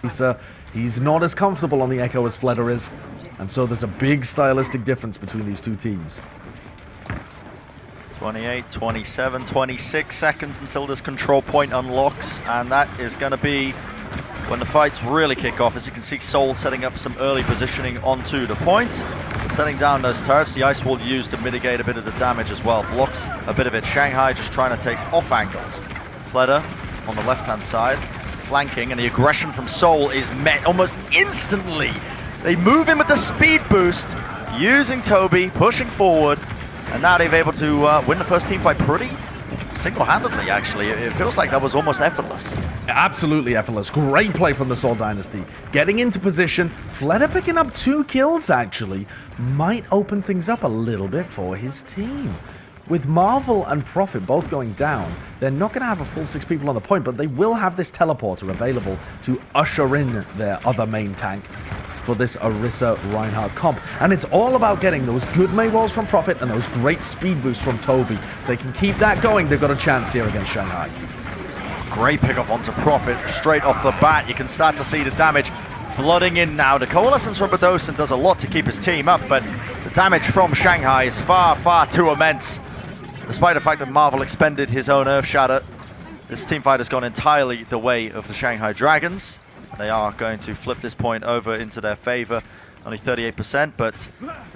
TRACER. He's not as comfortable on the Echo as Fleder is, and so there's a big stylistic difference between these two teams. 28, 27, 26 seconds until this control point unlocks, and that is going to be when the fights really kick off. As you can see, Soul setting up some early positioning onto the point, setting down those turrets. The Ice Wall used to mitigate a bit of the damage as well, blocks a bit of it. Shanghai just trying to take off angles. Fleder on the left-hand side, flanking, and the aggression from Soul is met almost instantly. They move in with the speed boost, using Toby, pushing forward, and now they've able to win the first team fight pretty single-handedly, actually. It feels like that was almost effortless. Absolutely effortless. Great play from the Soul Dynasty. Getting into position, Fleder picking up 2 kills, actually, might open things up a little bit for his team. With Marvel and Prophet both going down, they're not going to have a full 6 people on the point, but they will have this teleporter available to usher in their other main tank for this Orisa Reinhardt comp. And it's all about getting those good Mei walls from Prophet and those great speed boosts from Toby. If they can keep that going, they've got a chance here against Shanghai. Great pickup onto Prophet straight off the bat. You can start to see the damage flooding in now. The coalescence from Badosin does a lot to keep his team up, but the damage from Shanghai is far, far too immense. Despite the fact that Marvel expended his own Earth Shatter, this team fight has gone entirely the way of the Shanghai Dragons. They are going to flip this point over into their favor. Only 38%, but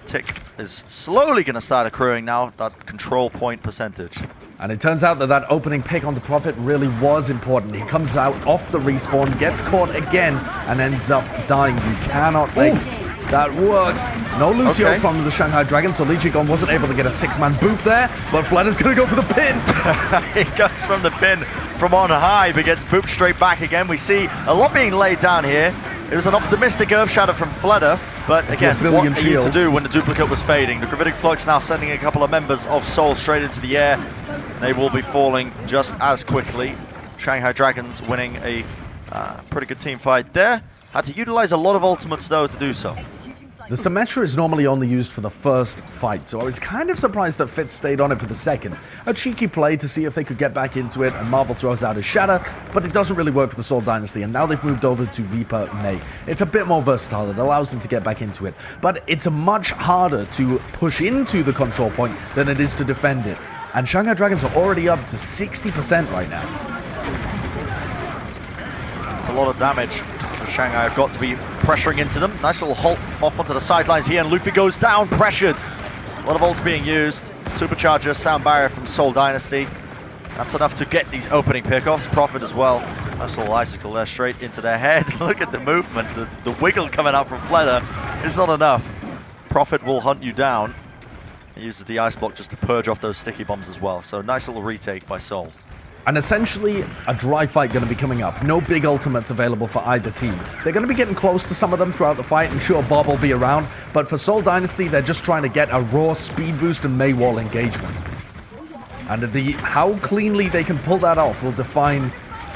tick is slowly going to start accruing now, that control point percentage. And it turns out that that opening pick on the Prophet really was important. He comes out off the respawn, gets caught again, and ends up dying. You cannot make that work. No Lucio from the Shanghai Dragon, so Lijang wasn't able to get a 6-man boop there, but Fleder's going to go for the pin. He goes from the pin from on high, but gets booped straight back again. We see a lot being laid down here. It was an optimistic Earth Shatter from Fleder, but again, what are you to do when the duplicate was fading? The Gravitic Flux now sending a couple of members of Soul straight into the air. They will be falling just as quickly. Shanghai Dragons winning a pretty good team fight there. Had to utilize a lot of ultimates though to do so. The Symmetra is normally only used for the first fight, so I was kind of surprised that Fitz stayed on it for the second. A cheeky play to see if they could get back into it, and Marvel throws out his Shatter, but it doesn't really work for the Soul Dynasty, and now they've moved over to Reaper Mei. It's a bit more versatile, it allows them to get back into it, but it's much harder to push into the control point than it is to defend it. And Shanghai Dragons are already up to 60% right now. It's a lot of damage. Shanghai have got to be pressuring into them. Nice little halt off onto the sidelines here, and Luffy goes down, pressured. A lot of ults being used. Supercharger, Sound Barrier from Soul Dynasty. That's enough to get these opening pickoffs. Profit as well. Nice little icicle there straight into their head. Look at the movement. The wiggle coming out from Fleder is not enough. Profit will hunt you down. He uses the ice block just to purge off those sticky bombs as well. So nice little retake by Soul. And essentially, a dry fight going to be coming up. No big ultimates available for either team. They're going to be getting close to some of them throughout the fight, and sure, Bob will be around, but for Soul Dynasty, they're just trying to get a raw speed boost and Mei wall engagement. And how cleanly they can pull that off will define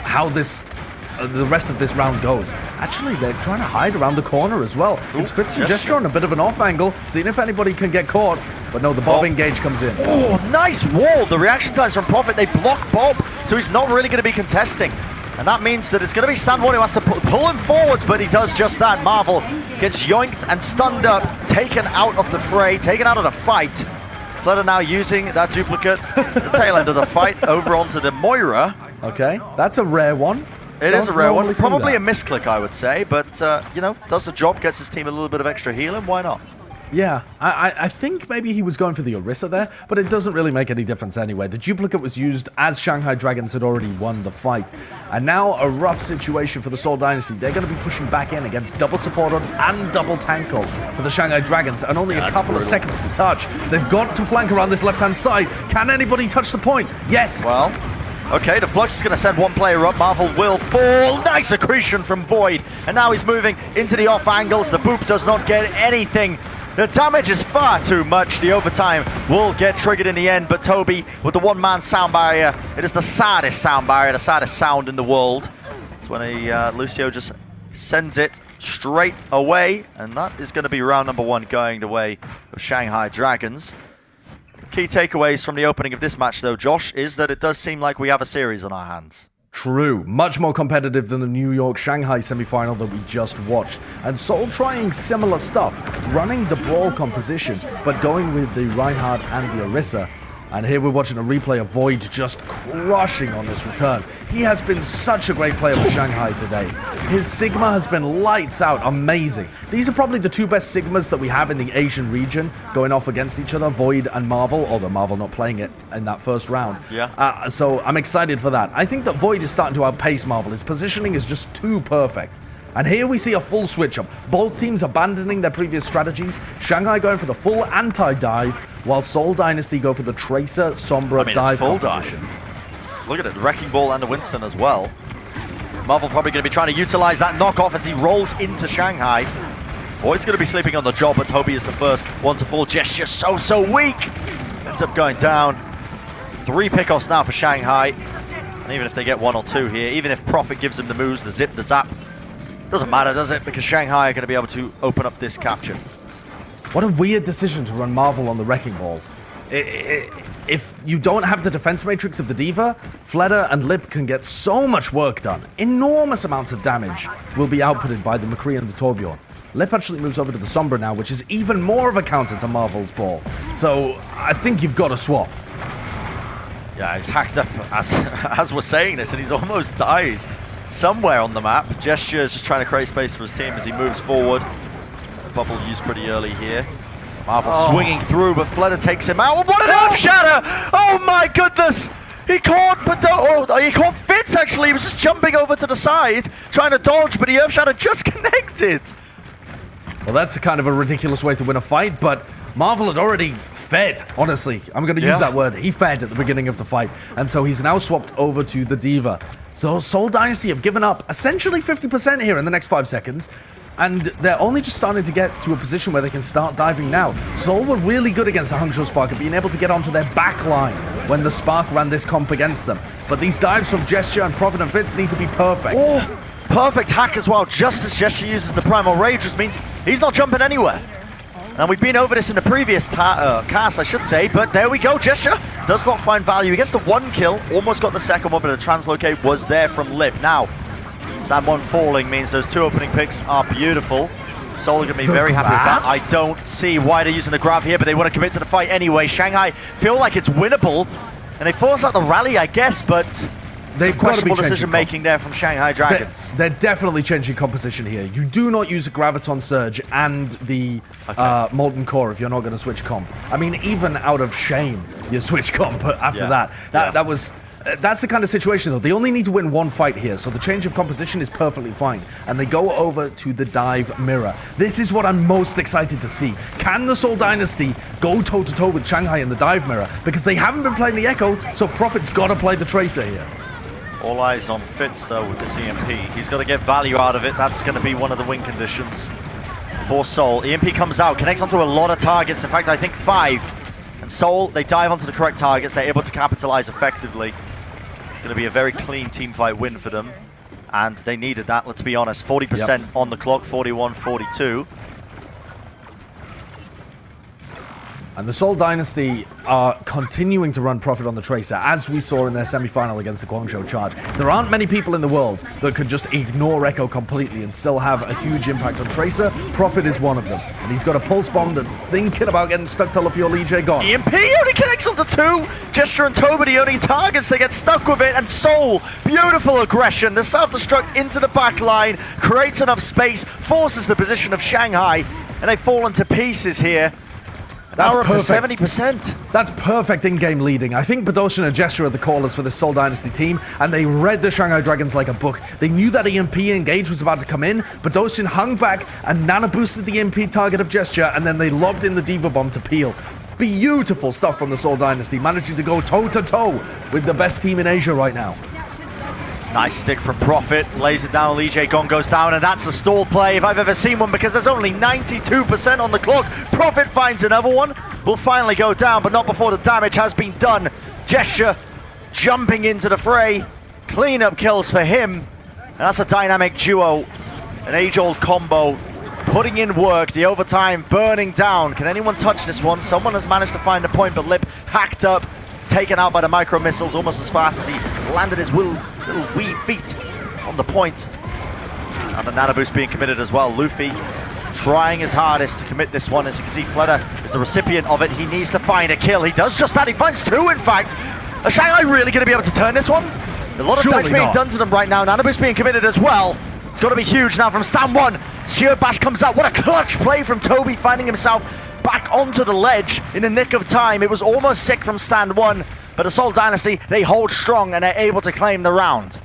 how the rest of this round goes. Actually, they're trying to hide around the corner as well. It's Fitz and Gesture on a bit of an off angle, seeing if anybody can get caught. But no, the Bob engage comes in. Oh, nice wall. The reaction times from Prophet, they block Bob, so he's not really going to be contesting. And that means that it's going to be Stand1 who has to pull him forwards, but he does just that. Marvel gets yoinked and stunned up, taken out of the fray, taken out of the fight. Fleder now using that duplicate, the tail end of the fight, over onto the Moira. Okay, that's a rare one. It is a rare one. Probably a misclick, I would say, but, you know, does the job, gets his team a little bit of extra healing, why not? Yeah, I think maybe he was going for the Orisa there, but it doesn't really make any difference anyway. The duplicate was used as Shanghai Dragons had already won the fight. And now a rough situation for the Soul Dynasty. They're going to be pushing back in against double supporter and double tanko for the Shanghai Dragons, and only a couple of seconds to touch. They've got to flank around this left-hand side. Can anybody touch the point? Yes! Well, okay, the Flux is going to send one player up. Marvel will fall. Nice accretion from Void. And now he's moving into the off angles. The boop does not get anything. The damage is far too much. The overtime will get triggered in the end, but Toby with the one-man sound barrier. It is the saddest sound barrier, the saddest sound in the world. It's when Lucio just sends it straight away, and that is going to be round number 1 going the way of Shanghai Dragons. Key takeaways from the opening of this match, though, Josh, is that it does seem like we have a series on our hands. True. Much more competitive than the New York-Shanghai semifinal that we just watched. And Seoul trying similar stuff, running the Brawl composition, but going with the Reinhardt and the Orisa. And here we're watching a replay of Void just crushing on this return. He has been such a great player for Shanghai today. His Sigma has been lights out, amazing. These are probably the two best Sigmas that we have in the Asian region, going off against each other, Void and Marvel, although Marvel not playing it in that first round. Yeah. So I'm excited for that. I think that Void is starting to outpace Marvel. His positioning is just too perfect. And here we see a full switch up. Both teams abandoning their previous strategies. Shanghai going for the full anti-dive, while Seoul Dynasty go for the Tracer Sombra dive full composition. Dive. Look at it, Wrecking Ball and the Winston as well. Marvel probably going to be trying to utilize that knockoff as he rolls into Shanghai. Void's going to be sleeping on the job, but Toby is the first one to fall. Gesture so weak. Ends up going down. 3 pickoffs now for Shanghai. And even if they get 1 or 2 here, even if Profit gives them the moves, the zip, the zap, doesn't matter, does it? Because Shanghai are going to be able to open up this capture. What a weird decision to run Marvel on the Wrecking Ball. If you don't have the defense matrix of the Diva, Fleder and Lip can get so much work done. Enormous amounts of damage will be outputted by the McCree and the Torbjorn. Lip actually moves over to the Sombra now, which is even more of a counter to Marvel's ball. So I think you've got to swap. Yeah, he's hacked up as we're saying this, and he's almost died somewhere on the map. Gesture is just trying to create space for his team as he moves forward. The bubble used pretty early here. Marvel swinging through, but Fleder takes him out. What an Earth Shatter! Oh my goodness! He caught, but he caught Fitz actually. He was just jumping over to the side, trying to dodge, but the Earth Shatter just connected. Well, that's kind of a ridiculous way to win a fight, but Marvel had already fed, honestly. I'm going to use that word. He fed at the beginning of the fight, and so he's now swapped over to the Diva. So Seoul Dynasty have given up essentially 50% here in the next 5 seconds, and they're only just starting to get to a position where they can start diving now. Seoul were really good against the Hangzhou Spark at being able to get onto their back line when the Spark ran this comp against them. But these dives from Gesture and Prophet and Fitz need to be perfect. Oh, perfect hack as well. Just as Gesture uses the Primal Rage, which means he's not jumping anywhere. And we've been over this in the previous cast, I should say, but there we go. Gesture does not find value. He gets the 1 kill, almost got the second one, but the translocate was there from Lip. Now, that 1 falling means those 2 opening picks are beautiful. Seoul are going to be very happy with that. I don't see why they're using the grab here, but they want to commit to the fight anyway. Shanghai feel like it's winnable, and they force out the rally, I guess, but they've questionable decision-making there from Shanghai Dragons. They're definitely changing composition here. You do not use a Graviton Surge and the Molten Core if you're not going to switch comp. I mean, even out of shame, you switch comp after that. That's the kind of situation, though. They only need to win 1 fight here, so the change of composition is perfectly fine. And they go over to the dive mirror. This is what I'm most excited to see. Can the Seoul Dynasty go toe-to-toe with Shanghai in the dive mirror? Because they haven't been playing the Echo, so Prophet's got to play the Tracer here. All eyes on Fitz, though, with this EMP. He's got to get value out of it. That's going to be one of the win conditions for Seoul. EMP comes out, connects onto a lot of targets. In fact, I think 5. And Seoul, they dive onto the correct targets. They're able to capitalize effectively. It's going to be a very clean teamfight win for them. And they needed that, let's be honest. 40% on the clock, 41-42. And the Seoul Dynasty are continuing to run Prophet on the Tracer, as we saw in their semi-final against the Guangzhou Charge. There aren't many people in the world that could just ignore Echo completely and still have a huge impact on Tracer. Prophet is one of them. And he's got a Pulse Bomb that's thinking about getting stuck till your Lijang gone. EMP only connects onto 2. Gesture and Toby, the only targets, they get stuck with it. And Seoul, beautiful aggression. The self-destruct into the back line, creates enough space, forces the position of Shanghai, and they fall into pieces here. Now we're up to 70%. That's perfect in-game leading. I think Badoshin and Gesture are the callers for this Seoul Dynasty team, and they read the Shanghai Dragons like a book. They knew that EMP engage was about to come in. Badoshin hung back and nano-boosted the EMP target of Gesture, and then they lobbed in the Diva Bomb to peel. Beautiful stuff from the Seoul Dynasty, managing to go toe-to-toe with the best team in Asia right now. Nice stick from Prophet, lays it down, Lijang goes down, and that's a stall play if I've ever seen one, because there's only 92% on the clock. Prophet finds another one, will finally go down, but not before the damage has been done. Gesture jumping into the fray, cleanup kills for him, and that's a dynamic duo, an age-old combo, putting in work, the overtime burning down. Can anyone touch this one? Someone has managed to find a point, but Lip hacked up, taken out by the micro missiles almost as fast as he landed his little wee feet on the point. And the nano boost being committed as well. Luffy trying his hardest to commit this one. As you can see, Fleta is the recipient of it. He needs to find a kill. He does just that. He finds two, in fact. Is Shanghai really going to be able to turn this one? A lot of damage being done to them right now. Nano boost being committed as well. It's got to be huge now from Stand 1. Sheer Bash comes out. What a clutch play from Toby, finding himself back onto the ledge in the nick of time. It was almost sick from Stand 1, but Assault Dynasty, they hold strong and are able to claim the round.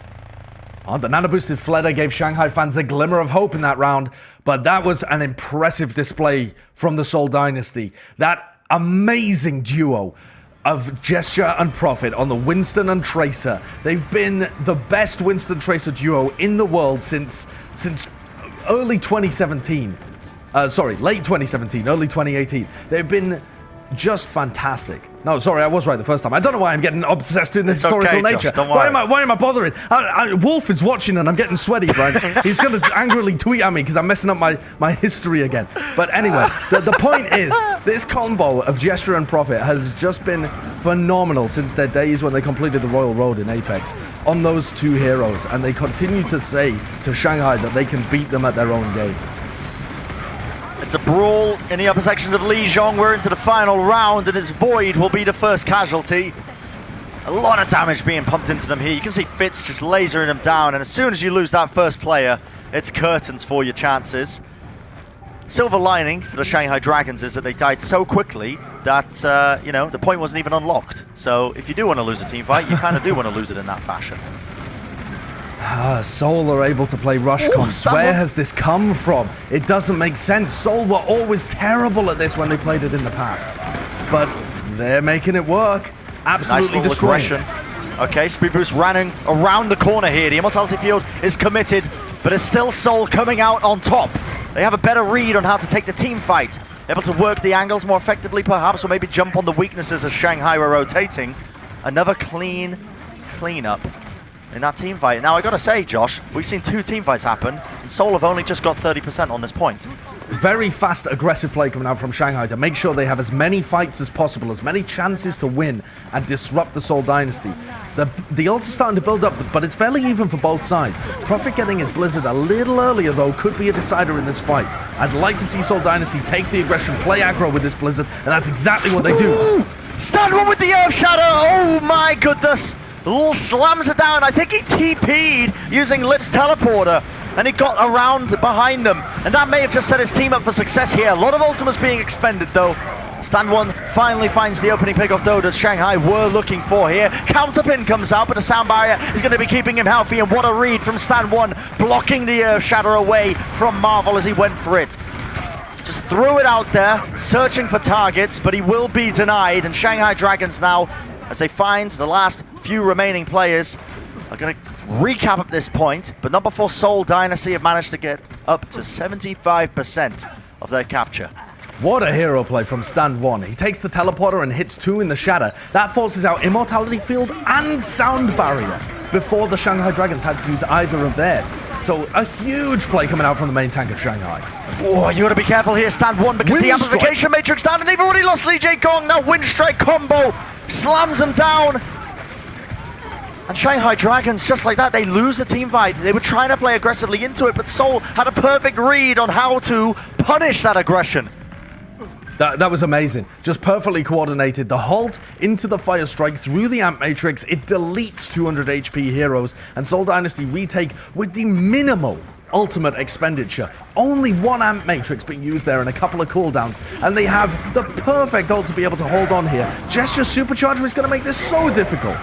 Oh, the nano-boosted Fleta gave Shanghai fans a glimmer of hope in that round, but that was an impressive display from the Seoul Dynasty. That amazing duo of Gesture and Prophet on the Winston and Tracer. They've been the best Winston Tracer duo in the world since early 2017. Late 2017, early 2018. They've been just fantastic. No, sorry, I was right the first time. I don't know why I'm getting obsessed in the historical nature. Josh, why am I bothering? Wolf is watching and I'm getting sweaty, Brian. He's going to angrily tweet at me because I'm messing up my history again. But anyway, the point is, this combo of Gesture and Prophet has just been phenomenal since their days when they completed the Royal Road in Apex on those two heroes. And they continue to say to Shanghai that they can beat them at their own game. It's a brawl in the upper sections of Lijang. We're into the final round, and it's Void will be the first casualty. A lot of damage being pumped into them here. You can see Fitz just lasering them down, and as soon as you lose that first player, it's curtains for your chances. Silver lining for the Shanghai Dragons is that they died so quickly that, the point wasn't even unlocked. So if you do want to lose a team fight, you kind of do want to lose it in that fashion. Seoul are able to play rush comps. Where has this come from? It doesn't make sense. Seoul were always terrible at this when they played it in the past. But they're making it work. Absolutely destroying. Okay, Speed Boost running around the corner here. The Immortality Field is committed, but it's still Seoul coming out on top. They have a better read on how to take the team fight. Able to work the angles more effectively perhaps, or maybe jump on the weaknesses as Shanghai were rotating. Another clean up in that team fight. Now I gotta say, Josh, we've seen two team fights happen, and Seoul have only just got 30% on this point. Very fast, aggressive play coming out from Shanghai to make sure they have as many fights as possible, as many chances to win and disrupt the Seoul Dynasty. The ult's starting to build up, but it's fairly even for both sides. Prophet getting his Blizzard a little earlier, though, could be a decider in this fight. I'd like to see Seoul Dynasty take the aggression, play aggro with this Blizzard, and that's exactly what they do. Stand 1 with the Earth Shadow! Oh my goodness! Slams it down. I think he TP'd using Lip's teleporter, and he got around behind them, and that may have just set his team up for success here. A lot of ultimates being expended though. Stand 1 finally finds the opening pick off though that Shanghai were looking for here. Counterpin comes out, but the sound barrier is going to be keeping him healthy, and what a read from Stand 1, blocking the Earth Shadow away from Marvel as he went for it. Just threw it out there, searching for targets, but he will be denied, and Shanghai Dragons now, as they find the last few remaining players, are going to recap at this point, but not before Seoul Dynasty have managed to get up to 75% of their capture. What a hero play from Stand 1. He takes the teleporter and hits 2 in the shatter. That forces out Immortality Field and Sound Barrier before the Shanghai Dragons had to use either of theirs. So a huge play coming out from the main tank of Shanghai. Oh, you got to be careful here, Stand 1, because the amplification matrix down, and they've already lost Lee Jae Gong. Now Wind Strike combo slams them down. And Shanghai Dragons, just like that, they lose the team fight. They were trying to play aggressively into it, but Seoul had a perfect read on how to punish that aggression. That was amazing. Just perfectly coordinated. The halt into the fire strike through the amp matrix. It deletes 200 HP heroes, and Seoul Dynasty retake with the minimal ultimate expenditure. Only one amp matrix being used there and a couple of cooldowns, and they have the perfect ult to be able to hold on here. Gesture Supercharger is going to make this so difficult.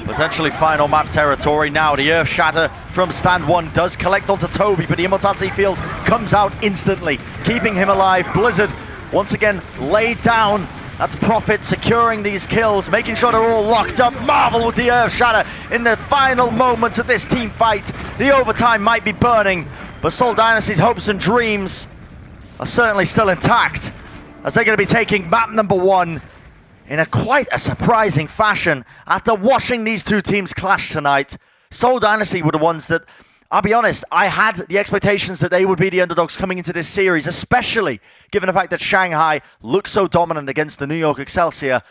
Potentially final map territory now. The Earth Shatter from Stand 1 does collect onto Toby, but the Immortality Field comes out instantly, keeping him alive. Blizzard once again laid down. That's Prophet securing these kills, making sure they're all locked up. Marvel with the Earth Shatter in the final moments of this team fight. The overtime might be burning, but Seoul Dynasty's hopes and dreams are certainly still intact, as they're going to be taking map number 1 in quite a surprising fashion. After watching these two teams clash tonight, Seoul Dynasty were the ones that, I'll be honest, I had the expectations that they would be the underdogs coming into this series, especially given the fact that Shanghai looks so dominant against the New York Excelsior.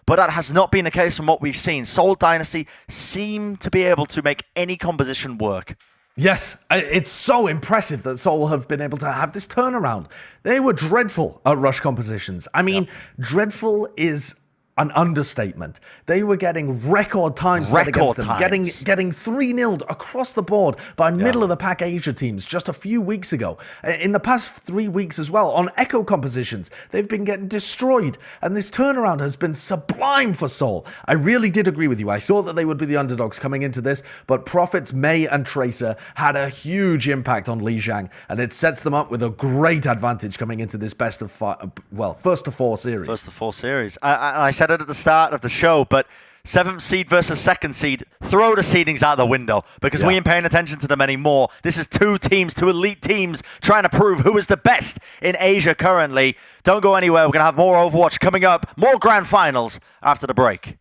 but that has not been the case from what we've seen. Seoul Dynasty seem to be able to make any composition work. Yes, it's so impressive that Seoul have been able to have this turnaround. They were dreadful at rush compositions. I mean, dreadful is an understatement. They were getting record times set against them, getting 3-0'd across the board by middle of the pack Asia teams just a few weeks ago. In the past 3 weeks as well, on echo compositions, they've been getting destroyed, and this turnaround has been sublime for Seoul. I really did agree with you. I thought that they would be the underdogs coming into this, but Profits, May, and Tracer had a huge impact on Lijang, and it sets them up with a great advantage coming into this first to four series. First to four series. I said it at the start of the show, but 7th seed versus 2nd seed, throw the seedings out the window because we ain't paying attention to them anymore. This is two elite teams trying to prove who is the best in Asia currently. Don't go anywhere. We're going to have more Overwatch coming up, more grand finals after the break.